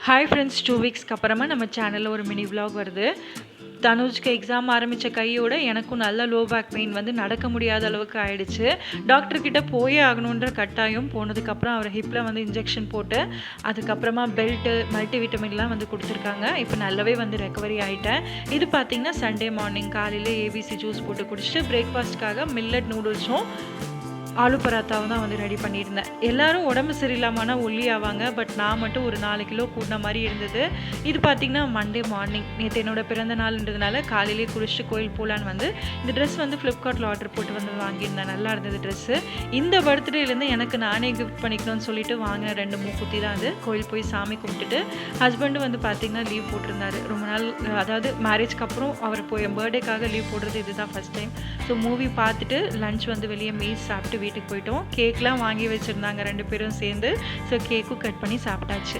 Hi friends, 2 வீக்ஸ்க்கு அப்புறமா நம்ம சேனலில் ஒரு மினி விலாக் வருது. தனுஷ்க்கு எக்ஸாம் ஆரம்பித்த கையோட எனக்கும் நல்ல லோ பேக் பெயின் வந்து நடக்க முடியாத அளவுக்கு ஆயிடுச்சு. டாக்டர்கிட்ட போயே ஆகணுன்ற கட்டாயம். போனதுக்கப்புறம் அவர் ஹிப்பில் வந்து இன்ஜெக்ஷன் போட்டு அதுக்கப்புறமா பெல்ட்டு மல்டிவிட்டமின்லாம் வந்து கொடுத்துருக்காங்க. இப்போ நல்லாவே வந்து ரெக்கவரி ஆகிட்டேன். இது பார்த்திங்கன்னா சண்டே மார்னிங் காலையில் ஏபிசி ஜூஸ் போட்டு குடிச்சிட்டு பிரேக்ஃபாஸ்ட்காக மில்லட் நூடுல்ஸும் ஆலு பராத்தாவும் தான் வந்து ரெடி பண்ணியிருந்தேன். எல்லோரும் உடம்பு சரியில்லாமல் ஒல்லி ஆவாங்க. பட் நான் மட்டும் ஒரு 4 கிலோ கூடின மாதிரி இருந்தது. இது பார்த்திங்கன்னா மண்டே மார்னிங் நேற்று என்னோடய பிறந்த நாள்ன்றதுனால காலையிலே குளிச்சுட்டு கோயில் போகலான்னு வந்து இந்த ட்ரெஸ் வந்து ஃப்ளிப்கார்ட்டில் ஆர்டர் போட்டு வந்து வாங்கியிருந்தேன். நல்லா இருந்தது ட்ரெஸ்ஸு. இந்த பர்த்டேலேருந்து எனக்கு நானே கிஃப்ட் பண்ணிக்கணும்னு சொல்லிட்டு வாங்கின 2 மூக்குத்தி தான் அது. கோயில் போய் சாமி கும்பிட்டுட்டு ஹஸ்பண்டு வந்து பார்த்திங்கன்னா லீவ் போட்டிருந்தாரு ரொம்ப நாள். அதாவது மேரேஜ்க்கு அப்புறம் அவர் போய் என் பர்த்டேக்காக லீவ் போடுறது இதுதான் ஃபஸ்ட் டைம். ஸோ மூவி பார்த்துட்டு லன்ச் வந்து வெளியே மீஸ் சாப்பிட்டு வீட்டுக்கு போயிட்டோம். கேக்லாம் வாங்கி வச்சுருந்தாங்க 2 பேரும் சேர்ந்து. ஸோ கேக்கும் கட் பண்ணி சாப்பிட்டாச்சு.